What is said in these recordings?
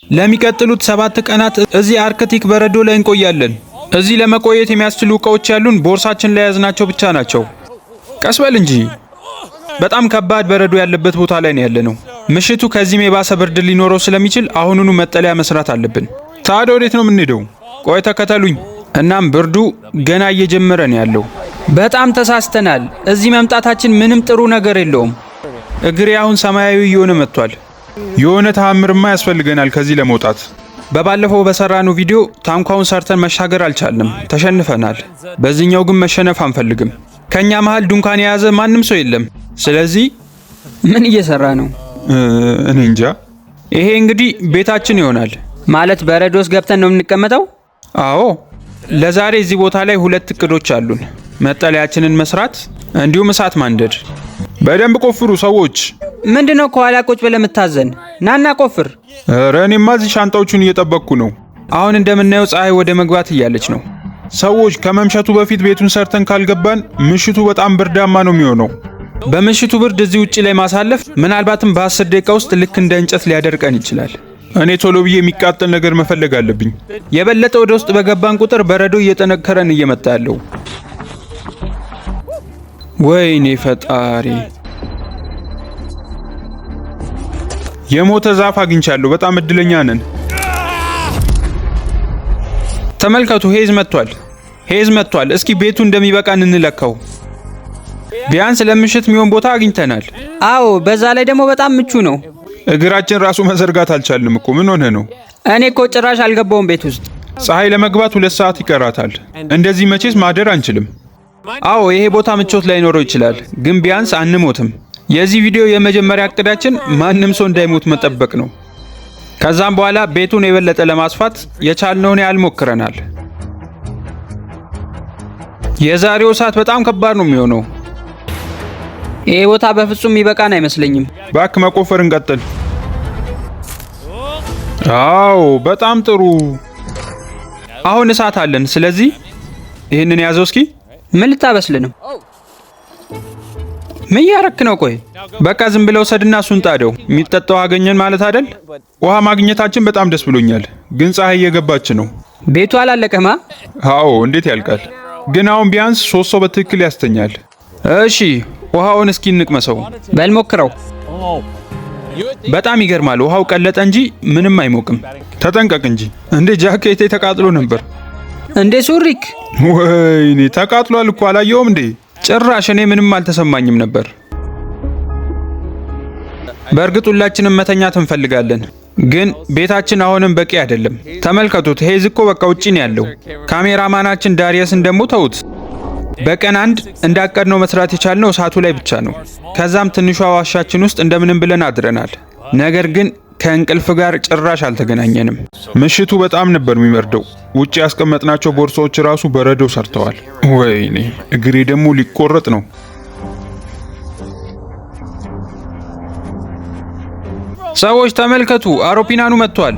ለሚቀጥሉት 7 ቀናት እዚህ አርክቲክ በረዶ ላይ እንቆያለን። እዚህ ለመቆየት የሚያስችሉ ዕቃዎች ያሉን ቦርሳችን ላይ ያዝናቸው ብቻ ናቸው። ቀስ በል እንጂ በጣም ከባድ በረዶ ያለበት ቦታ ላይ ነው ያለነው። ምሽቱ ከዚህም የባሰ ብርድ ሊኖረው ስለሚችል አሁኑኑ መጠለያ መስራት አለብን። ታዲያ ወዴት ነው የምንሄደው? ቆይ ተከተሉኝ። እናም ብርዱ ገና እየጀመረ ነው ያለው። በጣም ተሳስተናል። እዚህ መምጣታችን ምንም ጥሩ ነገር የለውም። እግሬ አሁን ሰማያዊ እየሆነ መጥቷል። የሆነ ተአምርማ ያስፈልገናል ከዚህ ለመውጣት። በባለፈው በሰራነው ቪዲዮ ታንኳውን ሰርተን መሻገር አልቻልንም፣ ተሸንፈናል። በዚህኛው ግን መሸነፍ አንፈልግም። ከኛ መሃል ድንኳን የያዘ ማንም ሰው የለም። ስለዚህ ምን እየሰራ ነው? እኔ እንጃ። ይሄ እንግዲህ ቤታችን ይሆናል። ማለት በረዶስ ገብተን ነው የምንቀመጠው? አዎ። ለዛሬ እዚህ ቦታ ላይ 2 እቅዶች አሉን። መጠለያችንን መስራት እንዲሁም እሳት ማንደድ። በደንብ ቆፍሩ ሰዎች። ምንድነው ከኋላ ቁጭ ብለህ የምታዘን? ናና ቆፍር። ኧረ እኔማ እዚህ ሻንጣዎቹን እየጠበቅኩ ነው። አሁን እንደምናየው ፀሐይ ወደ መግባት እያለች ነው። ሰዎች ከመምሸቱ በፊት ቤቱን ሰርተን ካልገባን ምሽቱ በጣም ብርዳማ ነው የሚሆነው። በምሽቱ ብርድ እዚህ ውጪ ላይ ማሳለፍ ምናልባትም በ10 ደቂቃ ውስጥ ልክ እንደ እንጨት ሊያደርቀን ይችላል። እኔ ቶሎ ብዬ የሚቃጠል ነገር መፈለግ አለብኝ። የበለጠ ወደ ውስጥ በገባን ቁጥር በረዶ እየጠነከረን እየመጣ ያለው። ወይኔ ፈጣሪ! የሞተ ዛፍ አግኝቻለሁ። በጣም እድለኛ ነን። ተመልከቱ፣ ሄዝ መጥቷል። እስኪ ቤቱ እንደሚበቃን እንለካው። ቢያንስ ለምሽት የሚሆን ቦታ አግኝተናል። አዎ፣ በዛ ላይ ደግሞ በጣም ምቹ ነው። እግራችን ራሱ መዘርጋት አልቻልንም እኮ። ምን ሆነ ነው? እኔ እኮ ጭራሽ አልገባውም ቤት ውስጥ። ፀሐይ ለመግባት 2 ሰዓት ይቀራታል። እንደዚህ መቼስ ማደር አንችልም። አዎ፣ ይሄ ቦታ ምቾት ላይኖረው ይችላል፣ ግን ቢያንስ አንሞትም። የዚህ ቪዲዮ የመጀመሪያ እቅዳችን ማንም ሰው እንዳይሞት መጠበቅ ነው። ከዛም በኋላ ቤቱን የበለጠ ለማስፋት የቻልነውን ያህል ሞክረናል። የዛሬው ሰዓት በጣም ከባድ ነው የሚሆነው። ይሄ ቦታ በፍጹም ይበቃን አይመስለኝም። ባክ መቆፈር እንቀጥል። አዎ በጣም ጥሩ። አሁን እሳት አለን። ስለዚህ ይሄንን ያዘው። እስኪ ምን ልታበስል ነው? ምን ያረክ ነው? ቆይ በቃ ዝም ብለው ሰድና እሱን ጣደው። የሚጠጣው አገኘን ማለት አይደል? ውሃ ማግኘታችን በጣም ደስ ብሎኛል፣ ግን ፀሐይ እየገባች ነው። ቤቱ አላለቀማ? አዎ እንዴት ያልቃል? ግን አሁን ቢያንስ 3 ሰው በትክክል ያስተኛል። እሺ ውሃውን እስኪ እንቅመሰው። በል ሞክረው። በጣም ይገርማል። ውሃው ቀለጠ እንጂ ምንም አይሞቅም። ተጠንቀቅ እንጂ። እንዴ ጃኬቴ ተቃጥሎ ነበር። እንዴ ሱሪክ? ወይኔ ተቃጥሏል እኮ አላየውም እንዴ? ጭራሽ እኔ ምንም አልተሰማኝም ነበር። በእርግጥ ሁላችንም መተኛት እንፈልጋለን፣ ግን ቤታችን አሁንም በቂ አይደለም። ተመልከቱት፣ ሄዝ እኮ በቃ ውጪ ነው ያለው። ካሜራማናችን ዳሪየስን ደግሞ ተውት። በቀን አንድ እንዳቀድነው መስራት የቻልነው እሳቱ ላይ ብቻ ነው። ከዛም ትንሿ ዋሻችን ውስጥ እንደምንም ብለን አድረናል። ነገር ግን ከእንቅልፍ ጋር ጭራሽ አልተገናኘንም። ምሽቱ በጣም ነበር የሚመርደው። ውጪ ያስቀመጥናቸው ቦርሳዎች ራሱ በረዶ ሰርተዋል። ወይኔ እግሬ ደግሞ ሊቆረጥ ነው። ሰዎች ተመልከቱ፣ አውሮፕላኑ መጥቷል።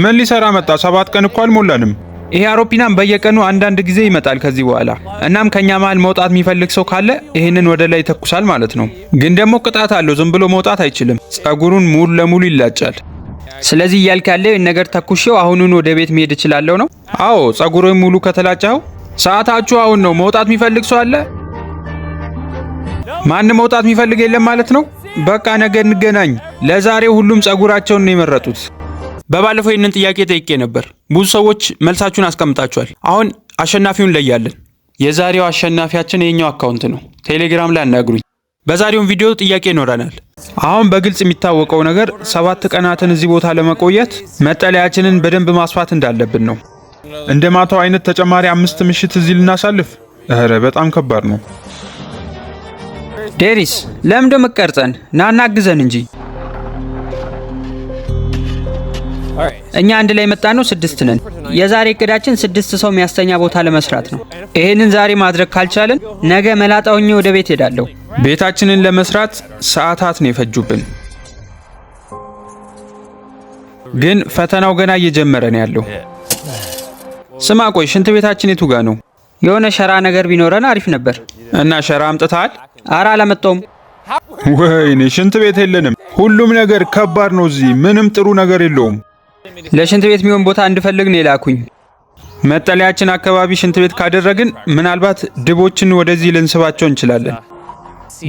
ምን ሊሰራ መጣ? 7 ቀን እኮ አልሞላንም። ይሄ አውሮፕላን በየቀኑ አንዳንድ ጊዜ ይመጣል ከዚህ በኋላ። እናም ከኛ መሃል መውጣት የሚፈልግ ሰው ካለ ይሄንን ወደ ላይ ይተኩሳል ማለት ነው። ግን ደግሞ ቅጣት አለው። ዝም ብሎ መውጣት አይችልም። ጸጉሩን ሙሉ ለሙሉ ይላጫል። ስለዚህ እያልክ ያለው ነገር ተኩሼው አሁኑን ወደ ቤት መሄድ እችላለሁ ነው? አዎ፣ ጸጉሩን ሙሉ ከተላጫው ሰዓታችሁ አሁን ነው። መውጣት የሚፈልግ ሰው አለ? ማንም መውጣት የሚፈልግ የለም ማለት ነው። በቃ ነገ እንገናኝ። ለዛሬው ሁሉም ጸጉራቸውን ነው የመረጡት። በባለፈው ይህንን ጥያቄ ጠይቄ ነበር። ብዙ ሰዎች መልሳችሁን አስቀምጣችኋል። አሁን አሸናፊውን ለያለን። የዛሬው አሸናፊያችን የኛው አካውንት ነው። ቴሌግራም ላይ አናግሩኝ። በዛሬው ቪዲዮ ጥያቄ ይኖረናል። አሁን በግልጽ የሚታወቀው ነገር 7 ቀናትን እዚህ ቦታ ለመቆየት መጠለያችንን በደንብ ማስፋት እንዳለብን ነው። እንደ ማታው አይነት ተጨማሪ 5 ምሽት እዚህ ልናሳልፍ? ኧረ በጣም ከባድ ነው። ዴሪስ ለምንድነው መቀርጸን? ናና አግዘን እንጂ። እኛ አንድ ላይ መጣነው 6 ነን። የዛሬ እቅዳችን 6 ሰው የሚያስተኛ ቦታ ለመስራት ነው። ይሄንን ዛሬ ማድረግ ካልቻለን ነገ መላጣውኝ ወደ ቤት ሄዳለሁ። ቤታችንን ለመስራት ሰዓታት ነው የፈጁብን። ግን ፈተናው ገና እየጀመረ ነው ያለው። ስማ ቆይ፣ ሽንት ቤታችን የቱ ጋር ነው? የሆነ ሸራ ነገር ቢኖረን አሪፍ ነበር። እና ሸራ አምጥተሃል? አራ አላመጣውም። ወይኔ ሽንት ቤት የለንም። ሁሉም ነገር ከባድ ነው እዚህ። ምንም ጥሩ ነገር የለውም። ለሽንት ቤት የሚሆን ቦታ እንድፈልግ ነው የላኩኝ። መጠለያችን አካባቢ ሽንት ቤት ካደረግን ምናልባት ድቦችን ወደዚህ ልንስባቸው እንችላለን።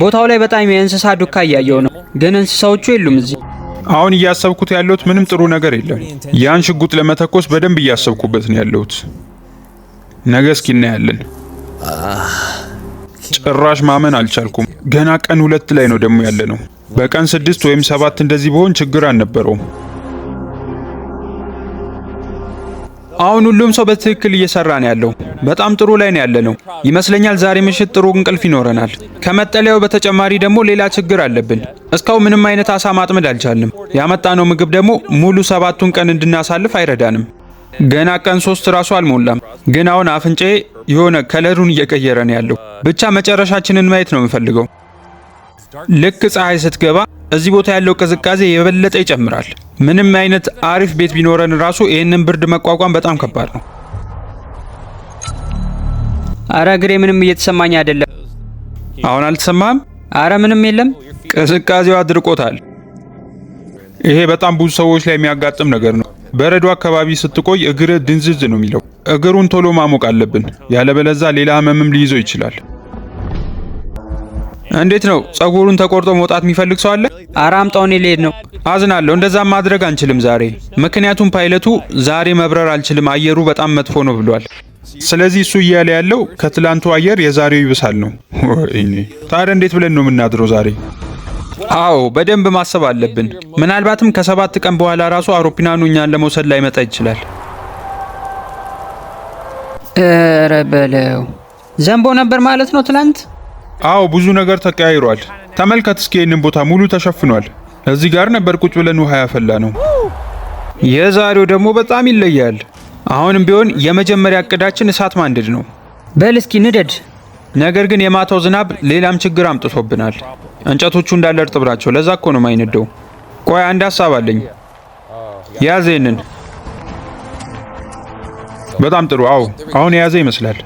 ቦታው ላይ በጣም የእንስሳ ዱካ እያየው ነው፣ ግን እንስሳዎቹ የሉም እዚህ። አሁን እያሰብኩት ያለሁት ምንም ጥሩ ነገር የለም። ያን ሽጉጥ ለመተኮስ በደንብ እያሰብኩበት ነው ያለሁት። ነገ እስኪ እናያለን። ጭራሽ ማመን አልቻልኩም። ገና ቀን 2 ላይ ነው ደግሞ ያለ ነው። በቀን 6 ወይም 7 እንደዚህ ቢሆን ችግር አልነበረውም። አሁን ሁሉም ሰው በትክክል እየሰራ ነው ያለው። በጣም ጥሩ ላይ ነው ያለ ነው ይመስለኛል። ዛሬ ምሽት ጥሩ እንቅልፍ ይኖረናል። ከመጠለያው በተጨማሪ ደግሞ ሌላ ችግር አለብን። እስካሁን ምንም አይነት አሳ ማጥመድ አልቻልንም። ያመጣነው ምግብ ደግሞ ሙሉ 7ቱን ቀን እንድናሳልፍ አይረዳንም። ገና ቀን 3 ራሱ አልሞላም። ግን አሁን አፍንጫዬ የሆነ ከለሩን እየቀየረ ነው ያለው። ብቻ መጨረሻችንን ማየት ነው የምፈልገው። ልክ ፀሐይ ስትገባ እዚህ ቦታ ያለው ቅዝቃዜ የበለጠ ይጨምራል። ምንም አይነት አሪፍ ቤት ቢኖረን ራሱ ይህንን ብርድ መቋቋም በጣም ከባድ ነው። አረ እግሬ ምንም እየተሰማኝ አይደለም። አሁን አልተሰማህም? አረ ምንም የለም። ቅዝቃዜው አድርቆታል። ይሄ በጣም ብዙ ሰዎች ላይ የሚያጋጥም ነገር ነው። በረዶ አካባቢ ስትቆይ እግር ድንዝዝ ነው የሚለው። እግሩን ቶሎ ማሞቅ አለብን፣ ያለበለዛ ሌላ ህመምም ሊይዘው ይችላል። እንዴት ነው? ጸጉሩን ተቆርጦ መውጣት የሚፈልግ ሰው አለ? አረ አምጣው፣ እኔ ልሄድ ነው። አዝናለሁ፣ እንደዛም ማድረግ አንችልም ዛሬ፣ ምክንያቱም ፓይለቱ ዛሬ መብረር አልችልም፣ አየሩ በጣም መጥፎ ነው ብሏል። ስለዚህ እሱ እያለ ያለው ከትላንቱ አየር የዛሬው ይብሳል ነው። ወይኔ ታዲያ እንዴት ብለን ነው የምናድረው ዛሬ? አዎ በደንብ ማሰብ አለብን። ምናልባትም ከ7 ቀን በኋላ ራሱ አውሮፕላኑ እኛን ለመውሰድ ላይመጣ ይችላል። ኧረ በለው፣ ዘንቦ ነበር ማለት ነው ትላንት? አዎ ብዙ ነገር ተቀያይሯል። ተመልከት እስኪ ይህንን ቦታ ሙሉ ተሸፍኗል። እዚህ ጋር ነበር ቁጭ ብለን ውሃ ያፈላ ነው። የዛሬው ደግሞ በጣም ይለያል። አሁንም ቢሆን የመጀመሪያ እቅዳችን እሳት ማንደድ ነው። በል እስኪ ንደድ። ነገር ግን የማታው ዝናብ ሌላም ችግር አምጥቶብናል። እንጨቶቹ እንዳለ እርጥብ ናቸው። ለዛ እኮ ነው የማይነደው። ቆይ አንድ ሀሳብ አለኝ። ያዝ ይሄንን። በጣም ጥሩ። አዎ አሁን የያዘ ይመስላል።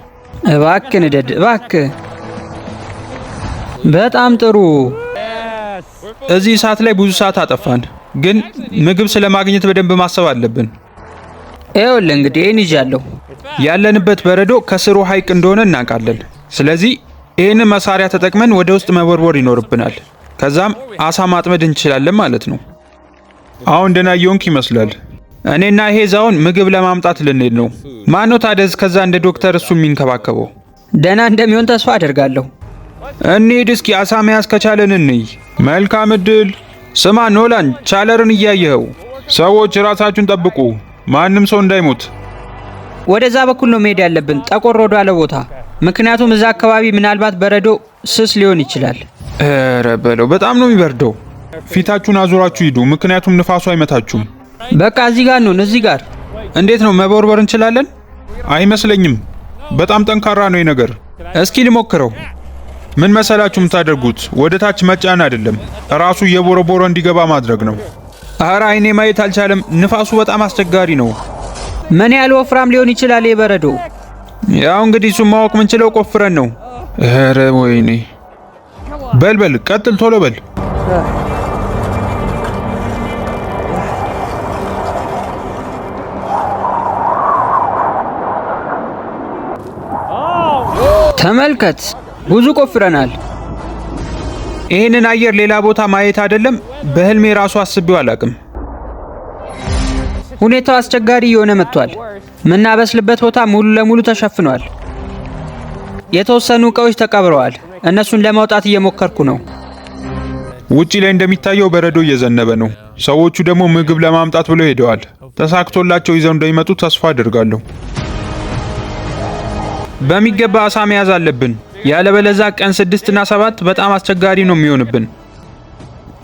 እባክህ ንደድ እባክህ። በጣም ጥሩ። እዚህ እሳት ላይ ብዙ ሰዓት አጠፋን፣ ግን ምግብ ስለማግኘት በደንብ ማሰብ አለብን። ይኸውልህ እንግዲህ ይህን ይዣለሁ። ያለንበት በረዶ ከስሩ ሐይቅ እንደሆነ እናውቃለን። ስለዚህ ይህንን መሳሪያ ተጠቅመን ወደ ውስጥ መቦርቦር ይኖርብናል። ከዛም አሳ ማጥመድ እንችላለን ማለት ነው። አሁን ደህና እየሆንክ ይመስላል። እኔና ይሄ ዛውን ምግብ ለማምጣት ልንሄድ ነው። ማነው ታዲያ ከዛ እንደ ዶክተር እሱ የሚንከባከበው? ደህና እንደሚሆን ተስፋ አደርጋለሁ። እንሂድ እስኪ አሳ መያዝ ከቻለን እንይ። መልካም እድል። ስማ ኖላን፣ ቻለርን እያየኸው። ሰዎች ራሳችሁን ጠብቁ፣ ማንም ሰው እንዳይሞት። ወደዛ በኩል ነው መሄድ ያለብን፣ ጠቆር ወዳለ ቦታ። ምክንያቱም እዛ አካባቢ ምናልባት በረዶ ስስ ሊሆን ይችላል። ኧረ በለው፣ በጣም ነው የሚበርደው። ፊታችሁን አዙራችሁ ሂዱ፣ ምክንያቱም ንፋሱ አይመታችሁም። በቃ እዚህ ጋር ነው፣ እዚህ ጋር። እንዴት ነው መቦርቦር እንችላለን? አይመስለኝም። በጣም ጠንካራ ነው ነገር። እስኪ ልሞክረው። ምን መሰላችሁ የምታደርጉት? ወደ ታች መጫን አይደለም፣ ራሱ እየቦረቦረ እንዲገባ ማድረግ ነው። ኧረ አይኔ ማየት አልቻለም። ንፋሱ በጣም አስቸጋሪ ነው። ምን ያህል ወፍራም ሊሆን ይችላል የበረዶ? ያው እንግዲህ እሱን ማወቅ ምንችለው ቆፍረን ነው። ኧረ ወይኔ። በልበል፣ ቀጥል፣ ቶሎ በል። ተመልከት፣ ብዙ ቆፍረናል። ይህንን አየር ሌላ ቦታ ማየት አይደለም በህልሜ ራሱ አስቤው አላቅም። ሁኔታው አስቸጋሪ እየሆነ መጥቷል። ምናበስልበት ቦታ ሙሉ ለሙሉ ተሸፍኗል። የተወሰኑ እቃዎች ተቀብረዋል። እነሱን ለማውጣት እየሞከርኩ ነው። ውጪ ላይ እንደሚታየው በረዶ እየዘነበ ነው። ሰዎቹ ደግሞ ምግብ ለማምጣት ብለው ሄደዋል። ተሳክቶላቸው ይዘው እንደሚመጡ ተስፋ አድርጋለሁ። በሚገባ አሳ መያዝ አለብን። ያለበለዛ ቀን 6 እና 7 በጣም አስቸጋሪ ነው የሚሆንብን።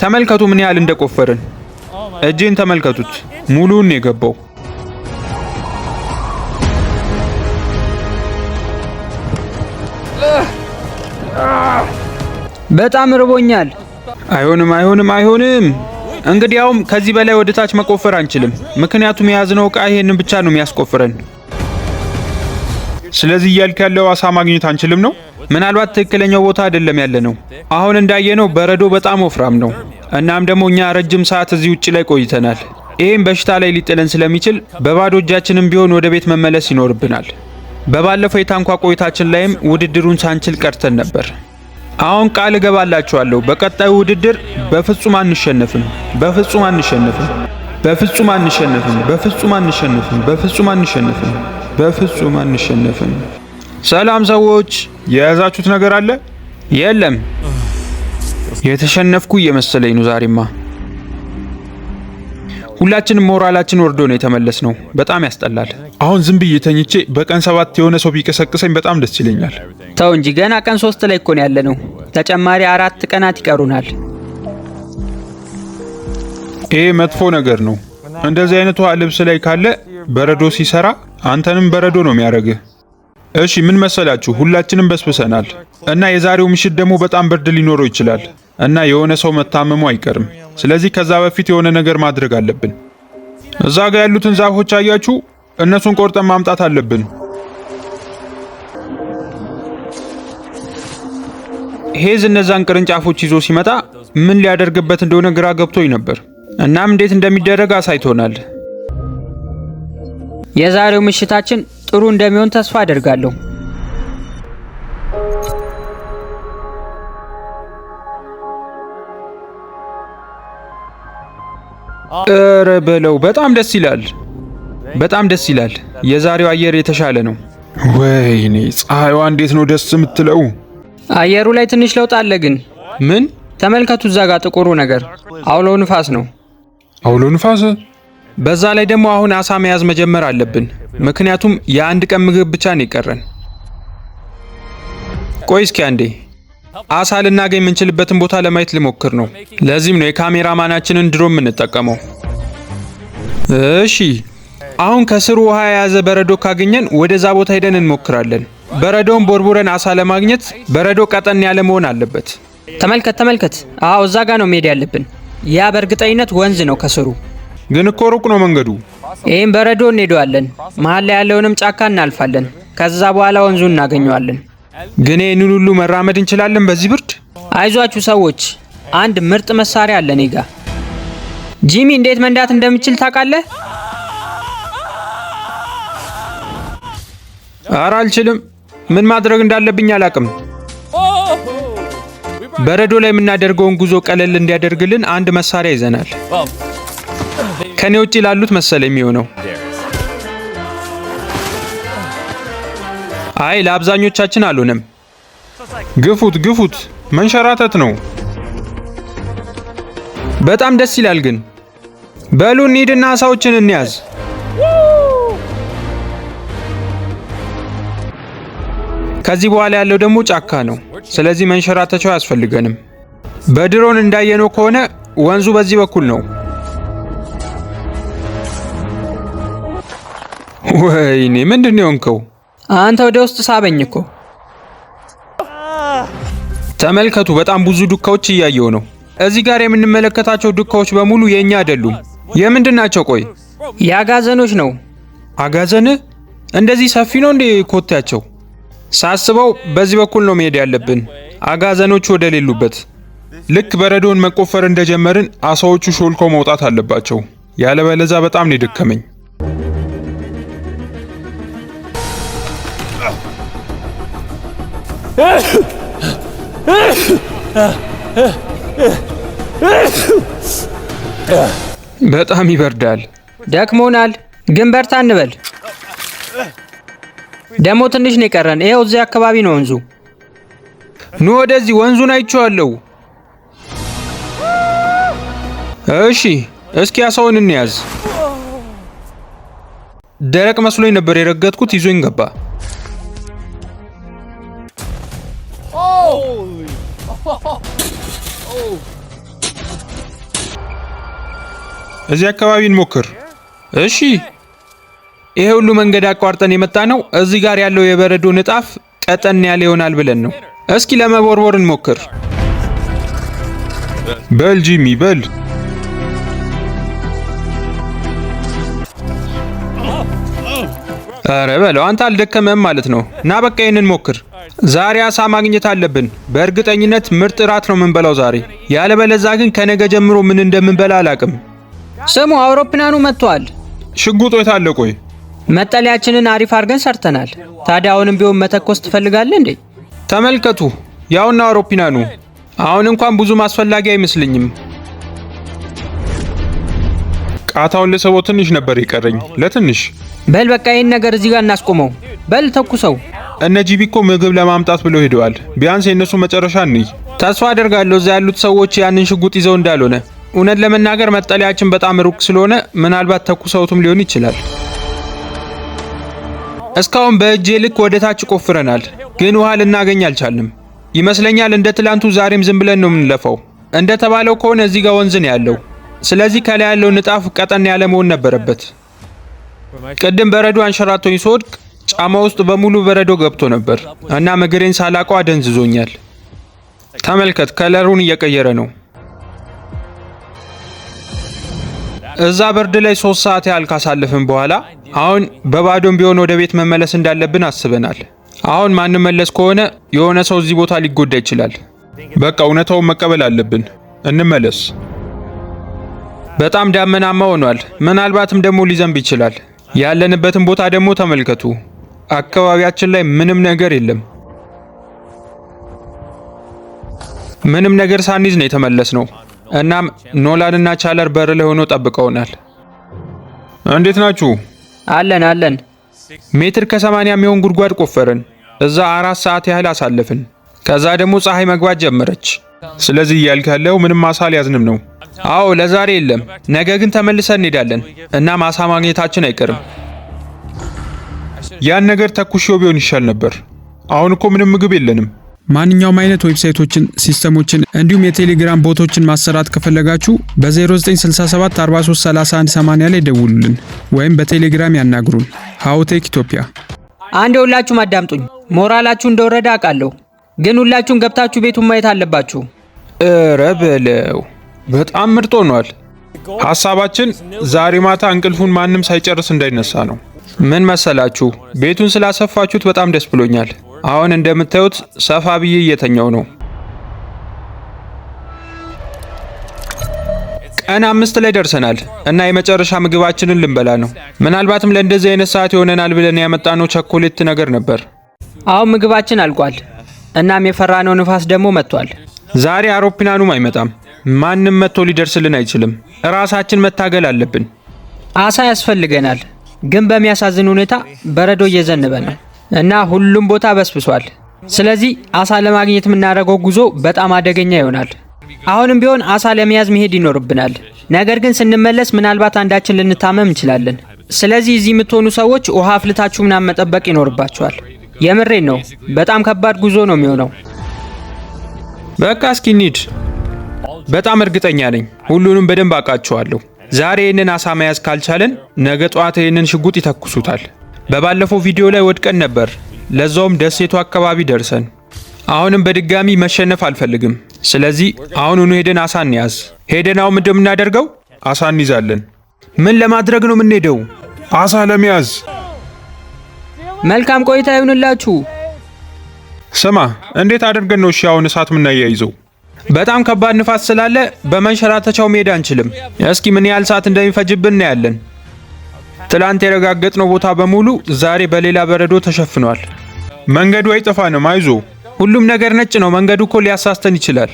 ተመልከቱ ምን ያህል እንደቆፈርን። እጄን ተመልከቱት፣ ሙሉውን የገባው። በጣም ርቦኛል። አይሆንም አይሆንም አይሆንም። እንግዲያውም ከዚህ በላይ ወደ ታች መቆፈር አንችልም፣ ምክንያቱም የያዝነው ዕቃ ይሄንን ብቻ ነው የሚያስቆፍረን። ስለዚህ እያልክ ያለው አሳ ማግኘት አንችልም ነው? ምናልባት ትክክለኛው ቦታ አይደለም ያለነው። አሁን እንዳየነው በረዶ በጣም ወፍራም ነው። እናም ደግሞ እኛ ረጅም ሰዓት እዚህ ውጪ ላይ ቆይተናል። ይህም በሽታ ላይ ሊጥለን ስለሚችል በባዶ እጃችንም ቢሆን ወደ ቤት መመለስ ይኖርብናል። በባለፈው የታንኳ ቆይታችን ላይም ውድድሩን ሳንችል ቀርተን ነበር። አሁን ቃል እገባላችኋለሁ፣ በቀጣዩ ውድድር በፍጹም አንሸነፍም። በፍጹም አንሸነፍም። በፍጹም አንሸነፍም። በፍጹም አንሸነፍም። በፍጹም አንሸነፍም። በፍጹም አንሸነፍም። ሰላም ሰዎች፣ የያዛችሁት ነገር አለ? የለም። የተሸነፍኩ እየመሰለኝ ነው ዛሬማ። ሁላችንም ሞራላችን ወርዶ ነው የተመለስነው። በጣም ያስጠላል። አሁን ዝም ብዬ ተኝቼ በቀን 7 የሆነ ሰው ቢቀሰቅሰኝ በጣም ደስ ይለኛል። ተው እንጂ ገና ቀን 3 ላይ እኮ ነው ያለነው። ተጨማሪ 4 ቀናት ይቀሩናል። ይሄ መጥፎ ነገር ነው። እንደዚህ አይነቱ ልብስ ላይ ካለ በረዶ ሲሰራ አንተንም በረዶ ነው የሚያደርግህ። እሺ ምን መሰላችሁ? ሁላችንም በስብሰናል እና የዛሬው ምሽት ደግሞ በጣም ብርድ ሊኖረው ይችላል እና የሆነ ሰው መታመሙ አይቀርም። ስለዚህ ከዛ በፊት የሆነ ነገር ማድረግ አለብን። እዛ ጋር ያሉትን ዛፎች አያችሁ? እነሱን ቆርጠን ማምጣት አለብን። ሄዝ እነዛን ቅርንጫፎች ይዞ ሲመጣ ምን ሊያደርግበት እንደሆነ ግራ ገብቶኝ ነበር። እናም እንዴት እንደሚደረግ አሳይቶናል። የዛሬው ምሽታችን ጥሩ እንደሚሆን ተስፋ አደርጋለሁ። ኧረ በለው፣ በጣም ደስ ይላል። በጣም ደስ ይላል። የዛሬው አየር የተሻለ ነው። ወይኔ ፀሐይዋ እንዴት ነው ደስ የምትለው! አየሩ ላይ ትንሽ ለውጥ አለ ግን። ምን? ተመልከቱ፣ እዛ ጋር ጥቁሩ ነገር አውሎ ንፋስ ነው። አውሎ ንፋስ? በዛ ላይ ደግሞ አሁን አሳ መያዝ መጀመር አለብን፣ ምክንያቱም የአንድ ቀን ምግብ ብቻ ነው የቀረን። ቆይ እስኪ አንዴ አሳ ልናገኝ የምንችልበትን ቦታ ለማየት ልሞክር ነው። ለዚህም ነው የካሜራማናችንን ድሮ የምንጠቀመው። እሺ አሁን ከስሩ ውሃ የያዘ በረዶ ካገኘን ወደዛ ቦታ ሄደን እንሞክራለን። በረዶውን ቦርቡረን አሳ ለማግኘት በረዶ ቀጠን ያለ መሆን አለበት። ተመልከት ተመልከት። አዎ እዛ ጋር ነው መሄድ ያለብን። ያ በእርግጠኝነት ወንዝ ነው ከስሩ። ግን እኮ ሩቅ ነው መንገዱ። ይህም በረዶ እንሄደዋለን። መሀል ላይ ያለውንም ጫካ እናልፋለን። ከዛ በኋላ ወንዙን እናገኘዋለን። ግን ይህንን ሁሉ መራመድ እንችላለን በዚህ ብርድ? አይዟችሁ ሰዎች፣ አንድ ምርጥ መሳሪያ አለ እኔ ጋ። ጂሚ እንዴት መንዳት እንደምችል ታውቃለህ? ኧረ አልችልም። ምን ማድረግ እንዳለብኝ አላቅም። በረዶ ላይ የምናደርገውን ጉዞ ቀለል እንዲያደርግልን አንድ መሳሪያ ይዘናል። ከኔ ውጪ ላሉት መሰለ የሚሆነው። አይ ለአብዛኞቻችን አልሆነም። ግፉት ግፉት፣ መንሸራተት ነው። በጣም ደስ ይላል ግን። በሉ እንሂድና አሳዎችን እንያዝ። ከዚህ በኋላ ያለው ደግሞ ጫካ ነው። ስለዚህ መንሸራተቻው አያስፈልገንም። በድሮን እንዳየነው ከሆነ ወንዙ በዚህ በኩል ነው። ወይኔ ምንድን ነው የሆንከው? አንተ ወደ ውስጥ ሳበኝ እኮ። ተመልከቱ፣ በጣም ብዙ ዱካዎች እያየው ነው። እዚህ ጋር የምንመለከታቸው ዱካዎች በሙሉ የኛ አይደሉም። የምንድን ናቸው? ቆይ የአጋዘኖች ነው። አጋዘን? እንደዚህ ሰፊ ነው እንዴ ኮቴያቸው? ሳስበው በዚህ በኩል ነው መሄድ ያለብን፣ አጋዘኖቹ ወደ ሌሉበት። ልክ በረዶን መቆፈር እንደጀመርን አሳዎቹ ሾልከው መውጣት አለባቸው። ያለበለዛ በጣም ነው የደከመኝ። በጣም ይበርዳል። ደክሞናል፣ ግን በርታ እንበል። ደግሞ ትንሽ ነው የቀረን። ይኸው እዚህ አካባቢ ነው ወንዙ። ኑ ወደዚህ፣ ወንዙን አይቼዋለሁ። እሺ እስኪ አሳውን እንያዝ። ደረቅ መስሎኝ ነበር የረገጥኩት፣ ይዞኝ ገባ። እዚህ አካባቢ እንሞክር። እሺ ይሄ ሁሉ መንገድ አቋርጠን የመጣ ነው። እዚህ ጋር ያለው የበረዶ ንጣፍ ቀጠን ያለ ይሆናል ብለን ነው። እስኪ ለመቦርቦር እንሞክር። በል ጂሚ በል። ኧረ በለው አንተ አልደከመም ማለት ነው። ና በቃ ይሄንን ሞክር። ዛሬ አሳ ማግኘት አለብን። በእርግጠኝነት ምርጥ ራት ነው የምንበላው ዛሬ። ያለበለዛ ግን ከነገ ጀምሮ ምን እንደምንበላ አላቅም። ስሙ፣ አውሮፕላኑ መጥቷል። ሽጉጡ የት አለ? ቆይ መጠለያችንን አሪፍ አድርገን ሰርተናል። ታዲያ አሁንም ቢሆን መተኮስ ትፈልጋለህ እንዴ? ተመልከቱ፣ ያውና አውሮፕላኑ። አሁን እንኳን ብዙም አስፈላጊ አይመስልኝም። ቃታውን ልስበው ትንሽ ነበር የቀረኝ፣ ለትንሽ። በል በቃ ይህን ነገር እዚህ ጋር እናስቆመው። በል ተኩሰው። እነ ጂቢ እኮ ምግብ ለማምጣት ብለው ሄደዋል። ቢያንስ የእነሱ መጨረሻ እንይ። ተስፋ አደርጋለሁ እዛ ያሉት ሰዎች ያንን ሽጉጥ ይዘው እንዳልሆነ። እውነት ለመናገር መጠለያችን በጣም ሩቅ ስለሆነ ምናልባት ተኩሰውትም ሊሆን ይችላል። እስካሁን በእጄ ልክ ወደ ታች ቆፍረናል፣ ግን ውሃ ልናገኝ አልቻልንም። ይመስለኛል እንደ ትላንቱ ዛሬም ዝም ብለን ነው የምንለፈው። እንደተባለው ከሆነ እዚህ ጋር ወንዝ ነው ያለው። ስለዚህ ከላይ ያለው ንጣፍ ቀጠን ያለ መሆን ነበረበት። ቅድም በረዶ አንሸራቶኝ ስወድቅ ጫማ ውስጥ በሙሉ በረዶ ገብቶ ነበር እና እግሬን ሳላቀው አደንዝዞኛል። ተመልከት፣ ከለሩን እየቀየረ ነው። እዛ በርድ ላይ 3 ሰዓት ያህል ካሳለፍን በኋላ አሁን በባዶም ቢሆን ወደ ቤት መመለስ እንዳለብን አስበናል። አሁን ማንመለስ ከሆነ የሆነ ሰው እዚህ ቦታ ሊጎዳ ይችላል። በቃ እውነታውን መቀበል አለብን። እንመለስ። በጣም ዳመናማ ሆኗል። ምናልባትም ደግሞ ሊዘንብ ይችላል። ያለንበትን ቦታ ደግሞ ተመልከቱ። አካባቢያችን ላይ ምንም ነገር የለም። ምንም ነገር ሳንይዝ ነው የተመለስነው። እናም ኖላንና ቻለር በር ላይ ሆነው ጠብቀውናል። እንዴት ናችሁ? አለን። ሜትር ከ80 የሚሆን ጉድጓድ ቆፈርን። እዛ 4 ሰዓት ያህል አሳለፍን። ከዛ ደግሞ ፀሐይ መግባት ጀመረች። ስለዚህ እያልክ ያለው ምንም አሳ ሊያዝንም ነው? አዎ፣ ለዛሬ የለም። ነገ ግን ተመልሰን እንሄዳለን እና አሳ ማግኘታችን አይቀርም። ያን ነገር ተኩሼው ቢሆን ይሻል ነበር። አሁን እኮ ምንም ምግብ የለንም። ማንኛውም አይነት ዌብሳይቶችን፣ ሲስተሞችን እንዲሁም የቴሌግራም ቦቶችን ማሰራት ከፈለጋችሁ በ0967 43 31 80 ላይ ደውሉልን ወይም በቴሌግራም ያናግሩን። ሃውቴክ ኢትዮጵያ። አንድ ሁላችሁም አዳምጡኝ። ሞራላችሁ እንደወረደ አውቃለሁ፣ ግን ሁላችሁም ገብታችሁ ቤቱን ማየት አለባችሁ። ኧረ በለው፣ በጣም ምርጥ ሆኗል። ሐሳባችን ዛሬ ማታ እንቅልፉን ማንም ሳይጨርስ እንዳይነሳ ነው። ምን መሰላችሁ? ቤቱን ስላሰፋችሁት በጣም ደስ ብሎኛል። አሁን እንደምታዩት ሰፋ ብዬ እየተኛው ነው። ቀን 5 ላይ ደርሰናል እና የመጨረሻ ምግባችንን ልንበላ ነው። ምናልባትም ለእንደዚህ አይነት ሰዓት ይሆነናል ብለን ያመጣነው ቸኮሌት ነገር ነበር። አሁን ምግባችን አልቋል። እናም የፈራነው ንፋስ ደግሞ መጥቷል። ዛሬ አውሮፕላኑም አይመጣም። ማንም መጥቶ ሊደርስልን አይችልም። ራሳችን መታገል አለብን። አሳ ያስፈልገናል፣ ግን በሚያሳዝን ሁኔታ በረዶ እየዘነበ ነው እና ሁሉም ቦታ በስብሷል። ስለዚህ አሳ ለማግኘት የምናደርገው ጉዞ በጣም አደገኛ ይሆናል። አሁንም ቢሆን አሳ ለመያዝ መሄድ ይኖርብናል። ነገር ግን ስንመለስ ምናልባት አንዳችን ልንታመም እንችላለን። ስለዚህ እዚህ የምትሆኑ ሰዎች ውሃ አፍልታችሁ ምናምን መጠበቅ ይኖርባችኋል። የምሬን ነው። በጣም ከባድ ጉዞ ነው የሚሆነው። በቃ እስኪ እንሂድ። በጣም እርግጠኛ ነኝ ሁሉንም በደንብ አውቃቸዋለሁ። ዛሬ ይህንን አሳ መያዝ ካልቻለን ነገ ጠዋት ይህንን ሽጉጥ ይተኩሱታል። በባለፈው ቪዲዮ ላይ ወድቀን ነበር፣ ለዛውም ደሴቱ አካባቢ ደርሰን። አሁንም በድጋሚ መሸነፍ አልፈልግም። ስለዚህ አሁኑኑ ሄደን አሳ እንያዝ። ሄደን አሁን እንደምናደርገው አሳ እንይዛለን። ምን ለማድረግ ነው የምንሄደው? አሳ ለመያዝ። መልካም ቆይታ ይሁንላችሁ። ስማ፣ እንዴት አድርገን ነው እሺ አሁን እሳት የምናያይዘው? በጣም ከባድ ንፋስ ስላለ በመንሸራተቻው መሄድ አንችልም። እስኪ ምን ያህል ሰዓት እንደሚፈጅብን እናያለን። ትላንት የረጋገጥነው ቦታ በሙሉ ዛሬ በሌላ በረዶ ተሸፍኗል። መንገዱ አይጠፋንም፣ አይዞ። ሁሉም ነገር ነጭ ነው። መንገዱ እኮ ሊያሳስተን ይችላል።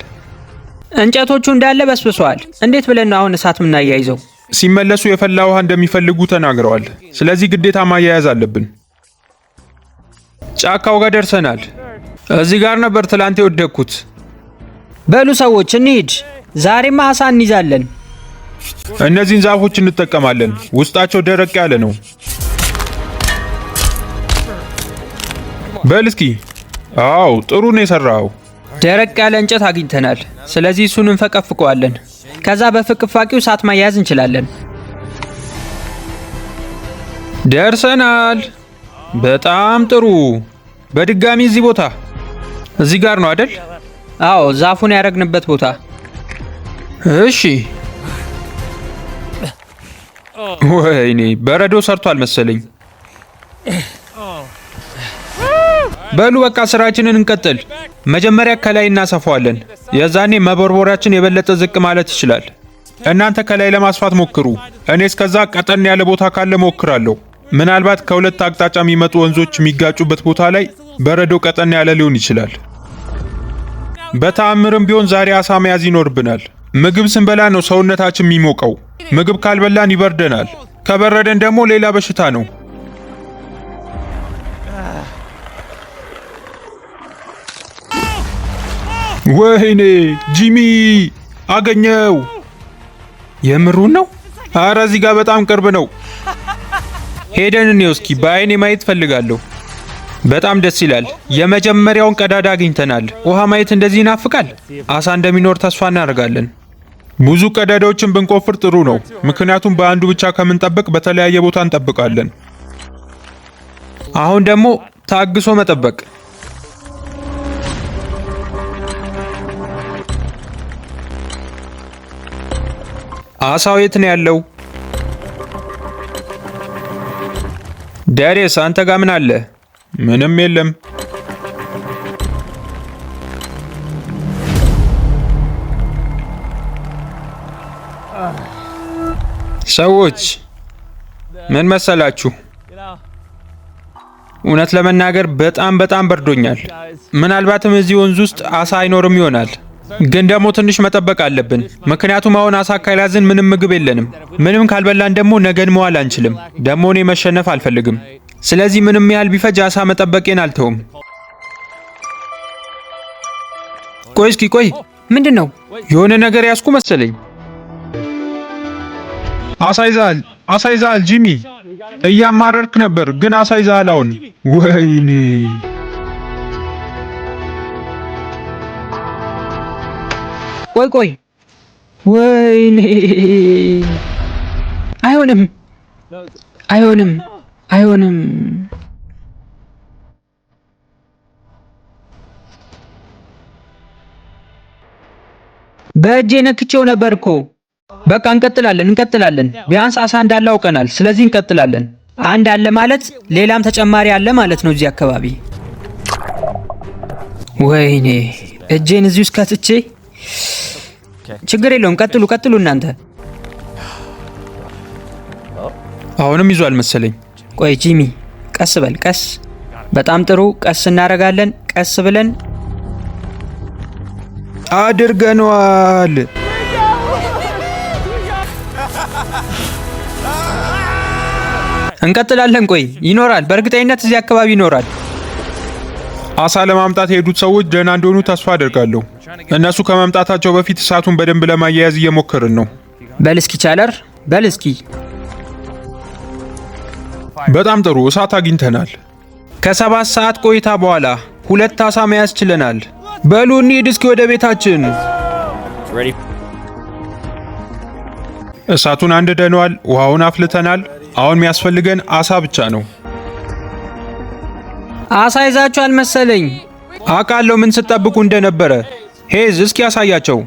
እንጨቶቹ እንዳለ በስብሰዋል። እንዴት ብለን ነው አሁን እሳት የምናያይዘው? ሲመለሱ የፈላ ውሃ እንደሚፈልጉ ተናግረዋል። ስለዚህ ግዴታ ማያያዝ አለብን። ጫካው ጋር ደርሰናል። እዚህ ጋር ነበር ትላንት የወደቅኩት። በሉ ሰዎች እንሂድ። ዛሬማ አሳ እንይዛለን። እነዚህን ዛፎች እንጠቀማለን። ውስጣቸው ደረቅ ያለ ነው። በል እስኪ። አዎ ጥሩ ነው የሰራው። ደረቅ ያለ እንጨት አግኝተናል። ስለዚህ እሱን እንፈቀፍቀዋለን። ከዛ በፍቅፋቂው እሳት ማያያዝ እንችላለን። ደርሰናል። በጣም ጥሩ። በድጋሚ እዚህ ቦታ። እዚህ ጋር ነው አይደል? አዎ፣ ዛፉን ያረግንበት ቦታ። እሺ። ወይኔ በረዶ ሰርቷል መሰለኝ። በሉ በቃ ስራችንን እንቀጥል። መጀመሪያ ከላይ እናሰፋዋለን። የዛኔ መቦርቦራችን የበለጠ ዝቅ ማለት ይችላል። እናንተ ከላይ ለማስፋት ሞክሩ። እኔ እስከዛ ቀጠን ያለ ቦታ ካለ ሞክራለሁ። ምናልባት ከሁለት አቅጣጫ የሚመጡ ወንዞች የሚጋጩበት ቦታ ላይ በረዶ ቀጠን ያለ ሊሆን ይችላል። በተአምርም ቢሆን ዛሬ አሳ መያዝ ይኖርብናል። ምግብ ስንበላ ነው ሰውነታችን የሚሞቀው። ምግብ ካልበላን ይበርደናል። ከበረደን ደግሞ ሌላ በሽታ ነው። ወይኔ ጂሚ አገኘው። የምሩን ነው? አረ እዚህ ጋር በጣም ቅርብ ነው። ሄደን እንየው እስኪ። በአይኔ ማየት ፈልጋለሁ። በጣም ደስ ይላል። የመጀመሪያውን ቀዳዳ አግኝተናል። ውሃ ማየት እንደዚህ ይናፍቃል። አሳ እንደሚኖር ተስፋ እናደርጋለን። ብዙ ቀዳዳዎችን ብንቆፍር ጥሩ ነው፣ ምክንያቱም በአንዱ ብቻ ከምንጠብቅ በተለያየ ቦታ እንጠብቃለን። አሁን ደግሞ ታግሶ መጠበቅ። አሳው የት ነው ያለው? ዳሬስ አንተ ጋር ምን አለ? ምንም የለም። ሰዎች ምን መሰላችሁ? እውነት ለመናገር በጣም በርዶኛል። ምናልባትም እዚህ ወንዝ ውስጥ አሳ አይኖርም ይሆናል። ግን ደግሞ ትንሽ መጠበቅ አለብን። ምክንያቱም አሁን አሳ ካልያዝን ምንም ምግብ የለንም። ምንም ካልበላን ደግሞ ነገን መዋል አንችልም። ደግሞ እኔ መሸነፍ አልፈልግም። ስለዚህ ምንም ያህል ቢፈጅ አሳ መጠበቄን አልተውም። ቆይ እስኪ ቆይ፣ ምንድን ነው? የሆነ ነገር ያስኩ መሰለኝ። አሳ ይዘሃል ጂሚ። እያማረርክ ነበር ግን አሳ ይዘሃል አሁን። ወይኔ ቆይ ወይኔ! አይሆንም። በእጄ ነክቼው ነበር እኮ። በቃ እንቀጥላለን። ቢያንስ አሳ እንዳለ አውቀናል። ስለዚህ እንቀጥላለን። አንድ አለ ማለት ሌላም ተጨማሪ አለ ማለት ነው እዚህ አካባቢ። ወይኔ እጄን እዚህ ውስጥ ከትቼ። ችግር የለውም፣ ቀጥሉ እናንተ። አሁንም ይዟል መሰለኝ። ቆይ ጂሚ፣ ቀስ በል። ቀስ። በጣም ጥሩ። ቀስ እናደርጋለን። ቀስ ብለን አድርገነዋል። እንቀጥላለን። ቆይ ይኖራል፣ በእርግጠኝነት እዚህ አካባቢ ይኖራል። አሳ ለማምጣት የሄዱት ሰዎች ደህና እንደሆኑ ተስፋ አደርጋለሁ። እነሱ ከመምጣታቸው በፊት እሳቱን በደንብ ለማያያዝ እየሞከርን ነው። በል እስኪ ቻለር፣ በል እስኪ። በጣም ጥሩ፣ እሳት አግኝተናል። ከ7 ሰዓት ቆይታ በኋላ 2 አሳ መያዝ ችለናል። በሉ እንሂድ እስኪ ወደ ቤታችን። እሳቱን አንድደነዋል፣ ውሃውን አፍልተናል። አሁን የሚያስፈልገን አሳ ብቻ ነው። አሳ ይዛችኋል መሰለኝ። አውቃለሁ ምን ስትጠብቁ እንደነበረ። ሄዝ እስኪ ያሳያቸው።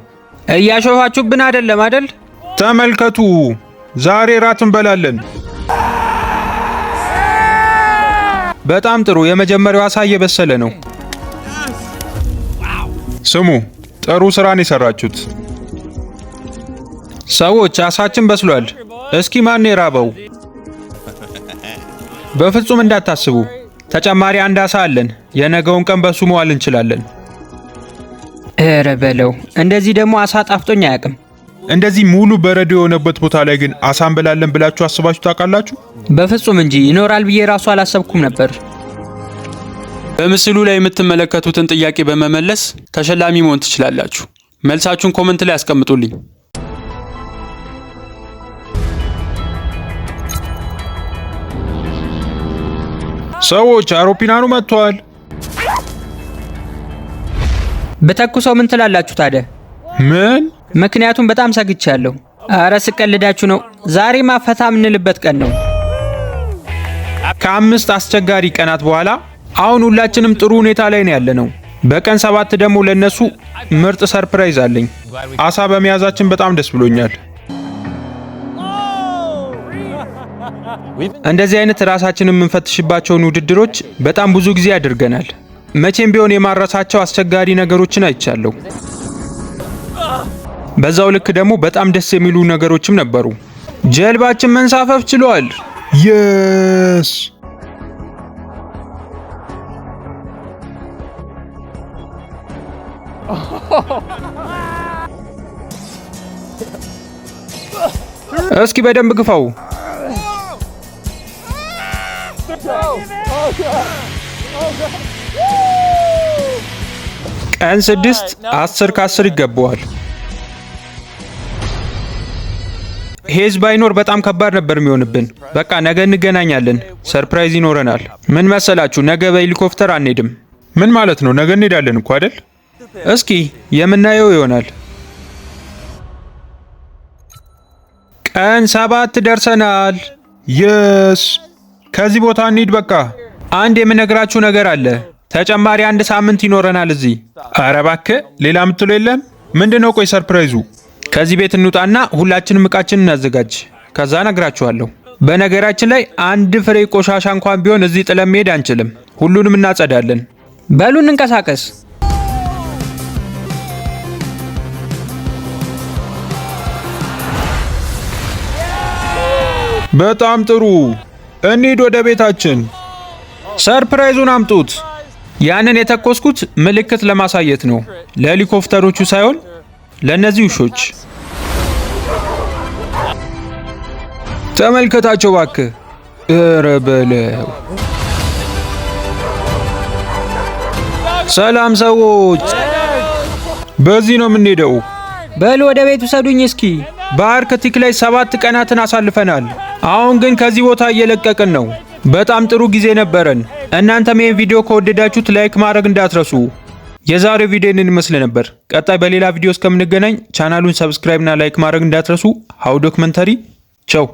እያሾፋችሁብን አይደል? ተመልከቱ፣ ዛሬ ራት እንበላለን። በጣም ጥሩ፣ የመጀመሪያው አሳ እየበሰለ ነው። ስሙ፣ ጥሩ ስራን የሰራችሁት ሰዎች። አሳችን በስሏል። እስኪ ማን የራበው? በፍጹም እንዳታስቡ፣ ተጨማሪ አንድ አሳ አለን። የነገውን ቀን በሱ መዋል እንችላለን። ኧረ በለው። እንደዚህ ደግሞ አሳ ጣፍጦኝ አያውቅም። እንደዚህ ሙሉ በረዶ የሆነበት ቦታ ላይ ግን አሳ እንበላለን ብላችሁ አስባችሁ ታውቃላችሁ? በፍጹም እንጂ። ይኖራል ብዬ ራሱ አላሰብኩም ነበር። በምስሉ ላይ የምትመለከቱትን ጥያቄ በመመለስ ተሸላሚ መሆን ትችላላችሁ። መልሳችሁን ኮመንት ላይ አስቀምጡልኝ። ሰዎች አውሮፕላኑ መጥቷል። በተኩሰው ምን ትላላችሁ ታዲያ? ምን? ምክንያቱም በጣም ሰግቻለሁ። አረ ስቀልዳችሁ ነው። ዛሬ ማፈታ የምንልበት ቀን ነው። ከ5 አስቸጋሪ ቀናት በኋላ አሁን ሁላችንም ጥሩ ሁኔታ ላይ ነው ያለነው። በቀን 7 ደግሞ ለነሱ ምርጥ ሰርፕራይዝ አለኝ። አሳ በመያዛችን በጣም ደስ ብሎኛል። እንደዚህ አይነት ራሳችንን የምንፈትሽባቸውን ውድድሮች በጣም ብዙ ጊዜ አድርገናል። መቼም ቢሆን የማረሳቸው አስቸጋሪ ነገሮችን አይቻለሁ። በዛው ልክ ደግሞ በጣም ደስ የሚሉ ነገሮችም ነበሩ። ጀልባችን መንሳፈፍ ችሏል። የስ እስኪ በደንብ ግፋው። ቀን 6 10 ከ10 ይገባዋል። ሄዝ ባይኖር በጣም ከባድ ነበር የሚሆንብን። በቃ ነገ እንገናኛለን። ሰርፕራይዝ ይኖረናል። ምን መሰላችሁ? ነገ በሄሊኮፕተር አንሄድም። ምን ማለት ነው? ነገ እንሄዳለን እኮ አይደል? እስኪ የምናየው ይሆናል። ቀን 7 ደርሰናል። የስ ከዚህ ቦታ እንሂድ። በቃ አንድ የምነግራችሁ ነገር አለ። ተጨማሪ 1 ሳምንት ይኖረናል እዚህ። ኧረ እባክህ ሌላ የምትለው የለም? ምንድነው? ቆይ ሰርፕራይዙ ከዚህ ቤት እንውጣና ሁላችንም እቃችንን እናዘጋጅ። ከዛ ነግራችኋለሁ። በነገራችን ላይ አንድ ፍሬ ቆሻሻ እንኳን ቢሆን እዚህ ጥለን መሄድ አንችልም። ሁሉንም እናጸዳለን። በሉ እንንቀሳቀስ። በጣም ጥሩ። እንሂድ ወደ ቤታችን። ሰርፕራይዙን አምጡት። ያንን የተኮስኩት ምልክት ለማሳየት ነው፣ ለሄሊኮፕተሮቹ ሳይሆን ለነዚህ ውሾች። ተመልከታቸው እባክህ። ኧረ በለው። ሰላም ሰዎች፣ በዚህ ነው የምንሄደው። በሉ ወደ ቤት ውሰዱኝ እስኪ። በአርክቲክ ላይ 7 ቀናትን አሳልፈናል። አሁን ግን ከዚህ ቦታ እየለቀቅን ነው። በጣም ጥሩ ጊዜ ነበረን። እናንተም ይህን ቪዲዮ ከወደዳችሁት ላይክ ማድረግ እንዳትረሱ። የዛሬው ቪዲዮ ይመስል ነበር። ቀጣይ በሌላ ቪዲዮ እስከምንገናኝ ቻናሉን ሰብስክራይብ እና ላይክ ማድረግ እንዳትረሱ። ሃው ዶክመንተሪ ቻው።